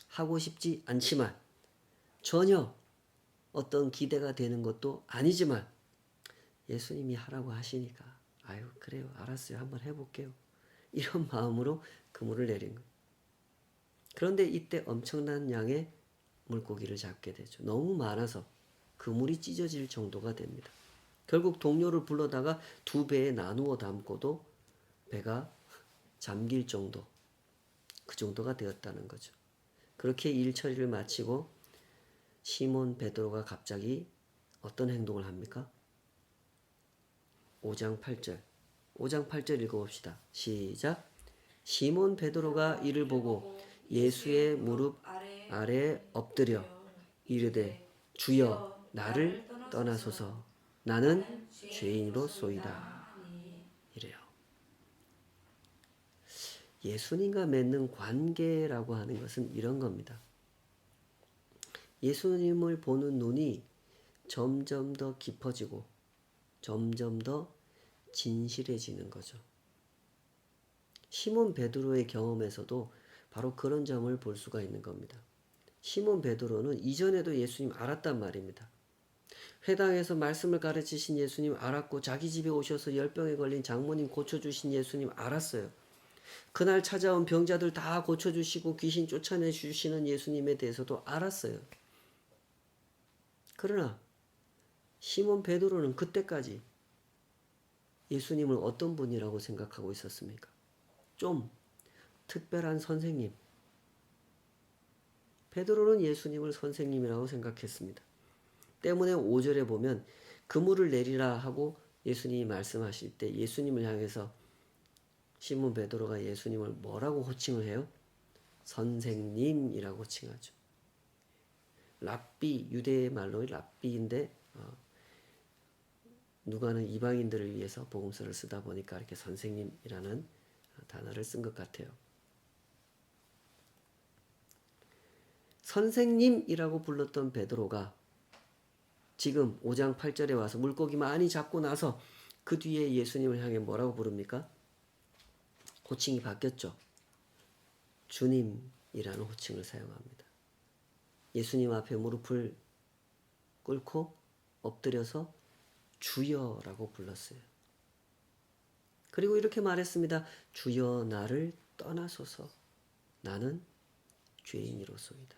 하고 싶지 않지만 전혀 어떤 기대가 되는 것도 아니지만 예수님이 하라고 하시니까 아유 그래요 알았어요 한번 해볼게요. 이런 마음으로 그물을 내린 거예요. 그런데 이때 엄청난 양의 물고기를 잡게 되죠. 너무 많아서 그물이 찢어질 정도가 됩니다. 결국 동료를 불러다가 두 배에 나누어 담고도 배가 잠길 정도, 그 정도가 되었다는 거죠. 그렇게 일 처리를 마치고 시몬 베드로가 갑자기 어떤 행동을 합니까? 5장 8절. 5장 8절 읽어봅시다. 시작. 시몬 베드로가 이를 보고 예수의 무릎 아래 엎드려 이르되 주여 나를 떠나소서 나는 죄인으로소이다. 이래요. 예수님과 맺는 관계라고 하는 것은 이런 겁니다. 예수님을 보는 눈이 점점 더 깊어지고 점점 더 진실해지는 거죠. 시몬 베드로의 경험에서도 바로 그런 점을 볼 수가 있는 겁니다. 시몬 베드로는 이전에도 예수님 알았단 말입니다. 회당에서 말씀을 가르치신 예수님 알았고 자기 집에 오셔서 열병에 걸린 장모님 고쳐주신 예수님 알았어요. 그날 찾아온 병자들 다 고쳐주시고 귀신 쫓아내주시는 예수님에 대해서도 알았어요. 그러나 시몬 베드로는 그때까지 예수님을 어떤 분이라고 생각하고 있었습니까? 좀 특별한 선생님. 베드로는 예수님을 선생님이라고 생각했습니다. 때문에 5절에 보면 그물을 내리라 하고 예수님이 말씀하실 때 예수님을 향해서 시몬 베드로가 예수님을 뭐라고 호칭을 해요? 선생님이라고 칭하죠. 랍비, 유대의 말로 랍비인데 누가는 이방인들을 위해서 복음서를 쓰다 보니까 이렇게 선생님이라는 단어를 쓴 것 같아요. 선생님이라고 불렀던 베드로가 지금 5장 8절에 와서 물고기 많이 잡고 나서 그 뒤에 예수님을 향해 뭐라고 부릅니까? 호칭이 바뀌었죠. 주님이라는 호칭을 사용합니다. 예수님 앞에 무릎을 꿇고 엎드려서 주여라고 불렀어요. 그리고 이렇게 말했습니다. 주여 나를 떠나소서. 나는 죄인이로소이다.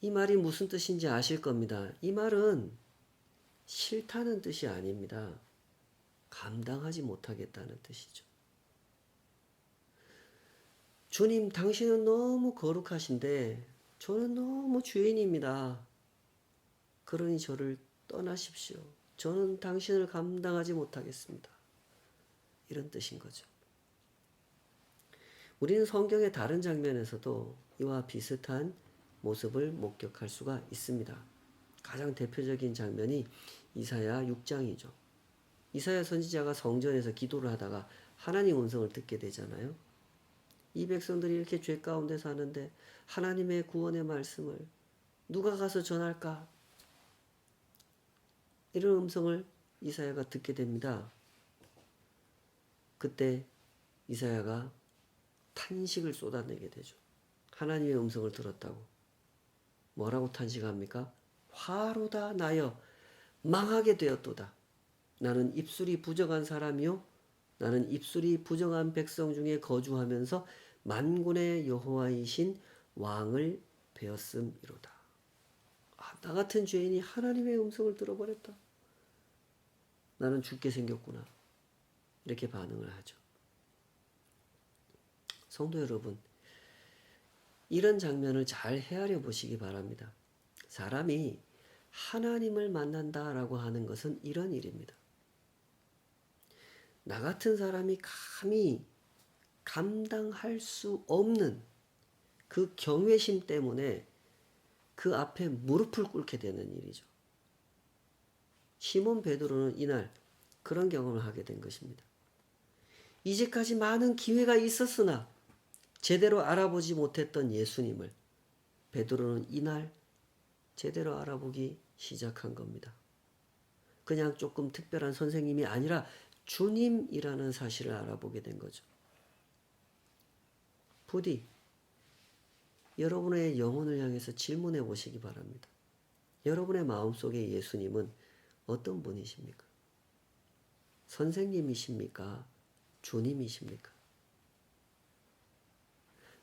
이 말이 무슨 뜻인지 아실 겁니다. 이 말은 싫다는 뜻이 아닙니다. 감당하지 못하겠다는 뜻이죠. 주님, 당신은 너무 거룩하신데 저는 너무 죄인입니다. 그러니 저를 떠나십시오. 저는 당신을 감당하지 못하겠습니다. 이런 뜻인 거죠. 우리는 성경의 다른 장면에서도 이와 비슷한 모습을 목격할 수가 있습니다. 가장 대표적인 장면이 이사야 6장이죠. 이사야 선지자가 성전에서 기도를 하다가 하나님 음성을 듣게 되잖아요. 이 백성들이 이렇게 죄 가운데 사는데 하나님의 구원의 말씀을 누가 가서 전할까? 이런 음성을 이사야가 듣게 됩니다. 그때 이사야가 탄식을 쏟아내게 되죠. 하나님의 음성을 들었다고. 뭐라고 탄식합니까? 화로다 나여 망하게 되었도다. 나는 입술이 부정한 사람이요 나는 입술이 부정한 백성 중에 거주하면서 만군의 여호와이신 왕을 배웠음이로다. 나 같은 죄인이 하나님의 음성을 들어버렸다. 나는 죽게 생겼구나. 이렇게 반응을 하죠. 성도 여러분, 이런 장면을 잘 헤아려 보시기 바랍니다. 사람이 하나님을 만난다라고 하는 것은 이런 일입니다. 나 같은 사람이 감히 감당할 수 없는 그 경외심 때문에 그 앞에 무릎을 꿇게 되는 일이죠. 시몬 베드로는 이날 그런 경험을 하게 된 것입니다. 이제까지 많은 기회가 있었으나 제대로 알아보지 못했던 예수님을 베드로는 이날 제대로 알아보기 시작한 겁니다. 그냥 조금 특별한 선생님이 아니라 주님이라는 사실을 알아보게 된 거죠. 부디 여러분의 영혼을 향해서 질문해 보시기 바랍니다. 여러분의 마음속에 예수님은 어떤 분이십니까? 선생님이십니까? 주님이십니까?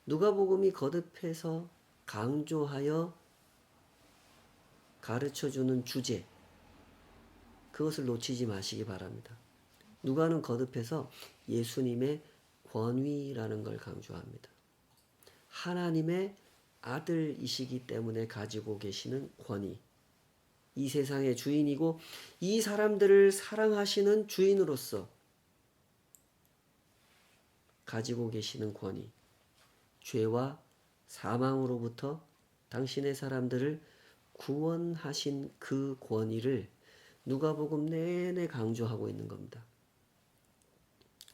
누가복음이 거듭해서 강조하여 가르쳐주는 주제, 그것을 놓치지 마시기 바랍니다. 누가는 거듭해서 예수님의 권위라는 걸 강조합니다. 하나님의 아들이시기 때문에 가지고 계시는 권위, 이 세상의 주인이고 이 사람들을 사랑하시는 주인으로서 가지고 계시는 권위, 죄와 사망으로부터 당신의 사람들을 구원하신 그 권위를 누가복음 내내 강조하고 있는 겁니다.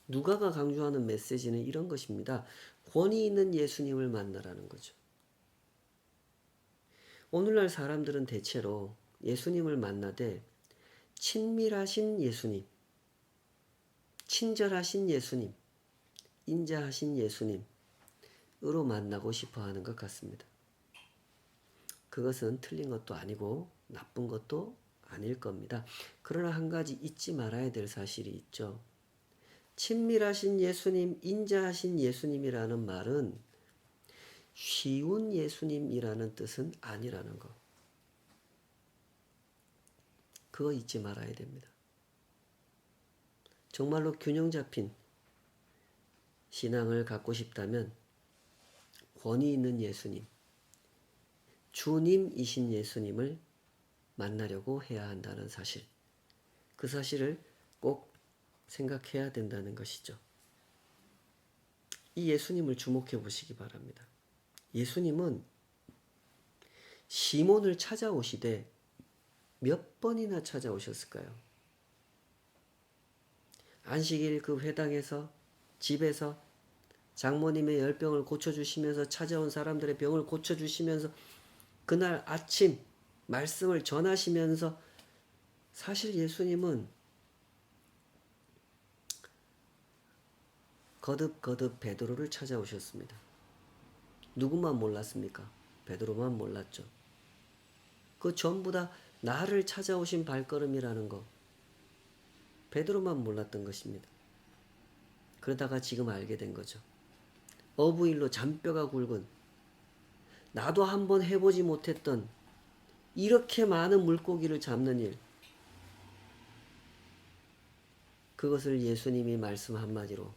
누가가 강조하는 메시지는 이런 것입니다. 권위 있는 예수님을 만나라는 거죠. 오늘날 사람들은 대체로 예수님을 만나되 친밀하신 예수님, 친절하신 예수님, 인자하신 예수님으로 만나고 싶어 하는 것 같습니다. 그것은 틀린 것도 아니고 나쁜 것도 아닐 겁니다. 그러나 한 가지 잊지 말아야 될 사실이 있죠. 친밀하신 예수님, 인자하신 예수님이라는 말은 쉬운 예수님이라는 뜻은 아니라는 것. 그거 잊지 말아야 됩니다. 정말로 균형 잡힌 신앙을 갖고 싶다면 권위 있는 예수님, 주님이신 예수님을 만나려고 해야 한다는 사실, 그 사실을 꼭 생각해야 된다는 것이죠. 이 예수님을 주목해 보시기 바랍니다. 예수님은 시몬을 찾아오시되 몇 번이나 찾아오셨을까요? 안식일 그 회당에서, 집에서 장모님의 열병을 고쳐주시면서, 찾아온 사람들의 병을 고쳐주시면서, 그날 아침 말씀을 전하시면서, 사실 예수님은 거듭 베드로를 찾아오셨습니다. 누구만 몰랐습니까? 베드로만 몰랐죠. 그 전부 다 나를 찾아오신 발걸음이라는 거 베드로만 몰랐던 것입니다. 그러다가 지금 알게 된 거죠. 어부일로 잔뼈가 굵은 나도 한번 해보지 못했던 이렇게 많은 물고기를 잡는 일, 그것을 예수님이 말씀 한마디로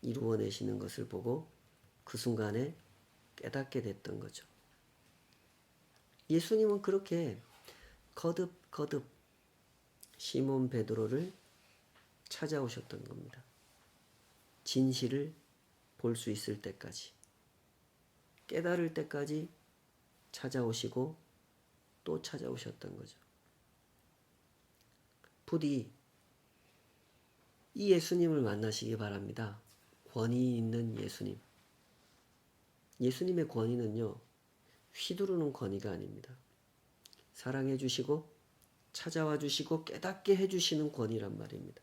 이루어내시는 것을 보고 그 순간에 깨닫게 됐던 거죠. 예수님은 그렇게 거듭 시몬 베드로를 찾아오셨던 겁니다. 진실을 볼 수 있을 때까지, 깨달을 때까지 찾아오시고 또 찾아오셨던 거죠. 부디 이 예수님을 만나시기 바랍니다. 권위 있는 예수님. 예수님의 권위는요, 휘두르는 권위가 아닙니다. 사랑해 주시고 찾아와 주시고 깨닫게 해주시는 권위란 말입니다.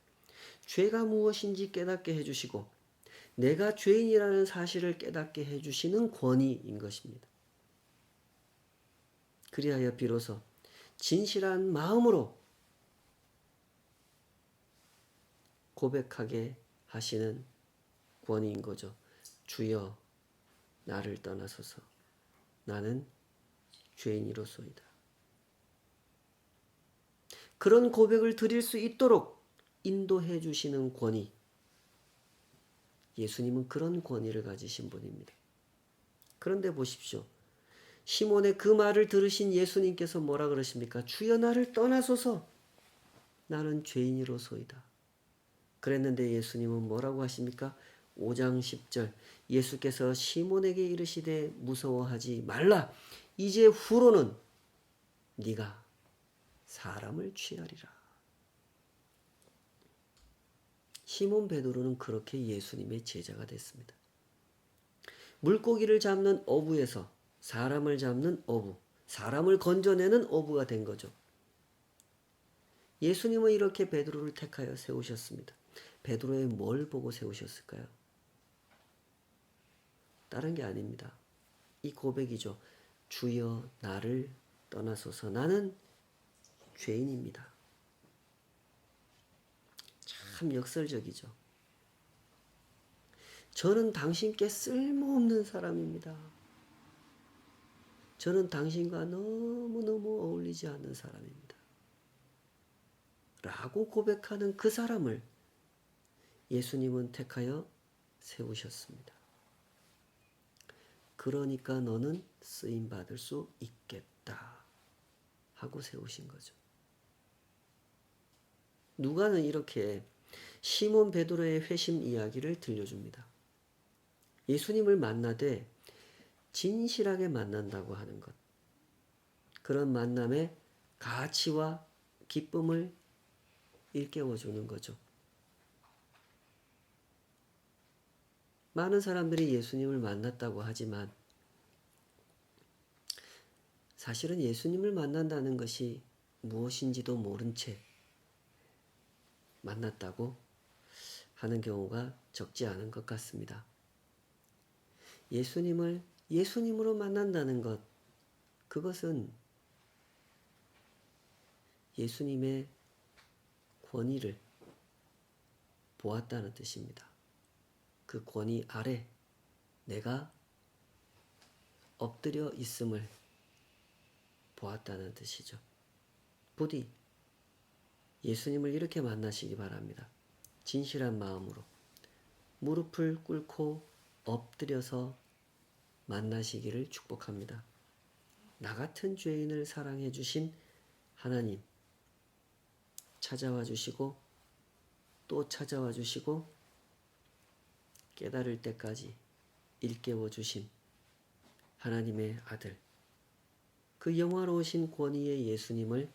죄가 무엇인지 깨닫게 해주시고 내가 죄인이라는 사실을 깨닫게 해주시는 권위인 것입니다. 그리하여 비로소 진실한 마음으로 고백하게 하시는 권위인 거죠. 주여 나를 떠나소서 나는 죄인이로소이다. 그런 고백을 드릴 수 있도록 인도해 주시는 권위. 예수님은 그런 권위를 가지신 분입니다. 그런데 보십시오. 시몬의 그 말을 들으신 예수님께서 뭐라 그러십니까? 주여 나를 떠나소서 나는 죄인이로소이다. 그랬는데 예수님은 뭐라고 하십니까? 5장 10절 예수께서 시몬에게 이르시되 무서워하지 말라. 이제 후로는 네가 사람을 취하리라. 시몬 베드로는 그렇게 예수님의 제자가 됐습니다. 물고기를 잡는 어부에서 사람을 잡는 어부, 사람을 건져내는 어부가 된 거죠. 예수님은 이렇게 베드로를 택하여 세우셨습니다. 베드로의 뭘 보고 세우셨을까요? 다른 게 아닙니다. 이 고백이죠. 주여 나를 떠나소서 나는 죄인입니다. 참 역설적이죠. 저는 당신께 쓸모없는 사람입니다. 저는 당신과 너무너무 어울리지 않는 사람입니다. 라고 고백하는 그 사람을 예수님은 택하여 세우셨습니다. 그러니까 너는 쓰임받을 수 있겠다 하고 세우신 거죠. 누가는 이렇게 시몬 베드로의 회심 이야기를 들려줍니다. 예수님을 만나되 진실하게 만난다고 하는 것. 그런 만남의 가치와 기쁨을 일깨워주는 거죠. 많은 사람들이 예수님을 만났다고 하지만 사실은 예수님을 만난다는 것이 무엇인지도 모른 채 만났다고 하는 경우가 적지 않은 것 같습니다. 예수님을 예수님으로 만난다는 것, 그것은 예수님의 권위를 보았다는 뜻입니다. 그 권위 아래 내가 엎드려 있음을 보았다는 뜻이죠. 부디 예수님을 이렇게 만나시기 바랍니다. 진실한 마음으로 무릎을 꿇고 엎드려서 만나시기를 축복합니다. 나 같은 죄인을 사랑해 주신 하나님 찾아와 주시고 또 찾아와 주시고 깨달을 때까지 일깨워 주신 하나님의 아들, 그 영화로우신 권위의 예수님을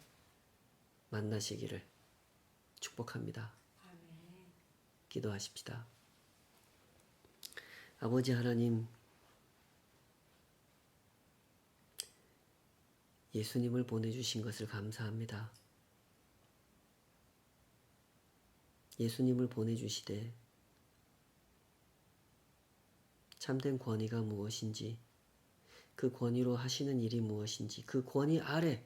만나시기를 축복합니다. 기도하십시다. 아버지 하나님, 예수님을 보내주신 것을 감사합니다. 예수님을 보내주시되 참된 권위가 무엇인지, 그 권위로 하시는 일이 무엇인지, 그 권위 아래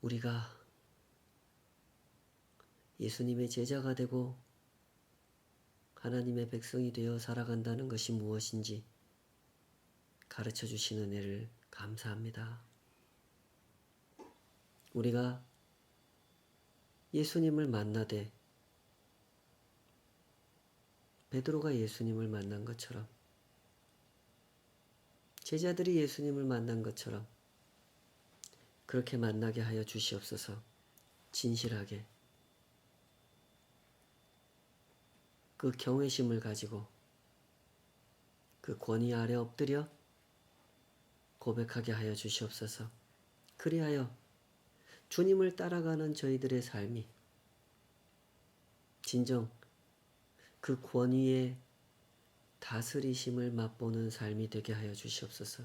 우리가 예수님의 제자가 되고 하나님의 백성이 되어 살아간다는 것이 무엇인지 가르쳐 주신 은혜를 감사합니다. 우리가 예수님을 만나되 베드로가 예수님을 만난 것처럼, 제자들이 예수님을 만난 것처럼 그렇게 만나게 하여 주시옵소서. 진실하게 그 경외심을 가지고 그 권위 아래 엎드려 고백하게 하여 주시옵소서. 그리하여 주님을 따라가는 저희들의 삶이 진정 그 권위의 다스리심을 맛보는 삶이 되게 하여 주시옵소서.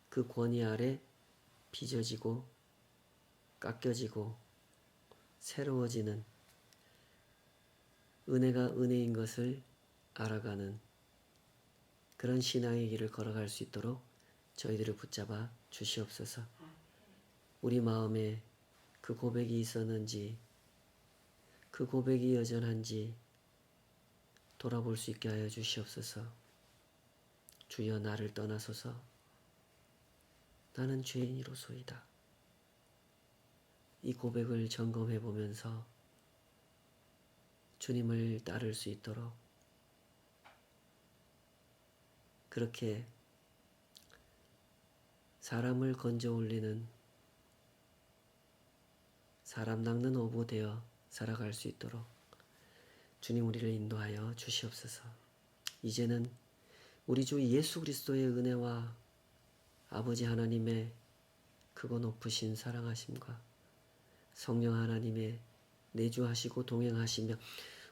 그 권위 아래 빚어지고 깎여지고 새로워지는, 은혜가 은혜인 것을 알아가는 그런 신앙의 길을 걸어갈 수 있도록 저희들을 붙잡아 주시옵소서. 우리 마음에 그 고백이 있었는지, 그 고백이 여전한지 돌아볼 수 있게 하여 주시옵소서. 주여, 나를 떠나소서. 나는 죄인이로소이다. 이 고백을 점검해 보면서 주님을 따를 수 있도록 그렇게 사람을 건져 올리는, 사람 낚는 어부 되어 살아갈 수 있도록 주님 우리를 인도하여 주시옵소서. 이제는 우리 주 예수 그리스도의 은혜와 아버지 하나님의 크고 높으신 사랑하심과 성령 하나님의 내주하시고 동행하시며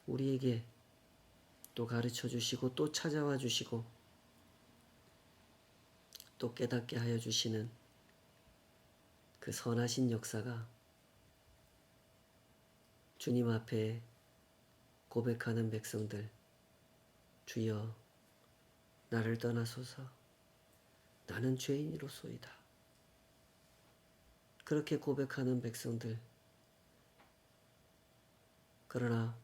우리에게 또 가르쳐 주시고 또 찾아와 주시고 또 깨닫게 하여 주시는 그 선하신 역사가 주님 앞에 고백하는 백성들, 주여, 나를 떠나소서. 나는 죄인이로소이다. 그렇게 고백하는 백성들, 그러나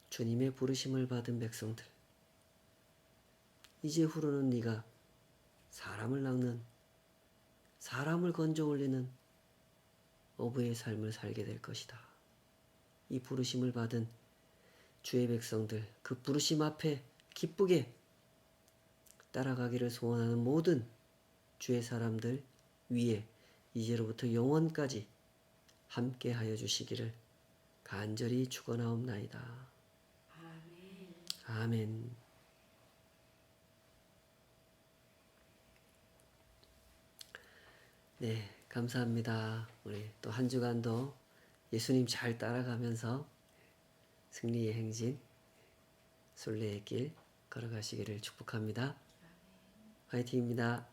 주님의 부르심을 받은 백성들, 이제 후로는 네가 사람을 낚는, 사람을 건져 올리는 어부의 삶을 살게 될 것이다. 이 부르심을 받은 주의 백성들, 그 부르심 앞에 기쁘게 따라가기를 소원하는 모든 주의 사람들 위에 이제로부터 영원까지 함께 하여 주시기를 간절히 축원하옵나이다. 아멘. 아멘. 네, 감사합니다. 우리 또 한 주간도 예수님 잘 따라가면서 승리의 행진, 순례의 길 걸어가시기를 축복합니다. 화이팅입니다.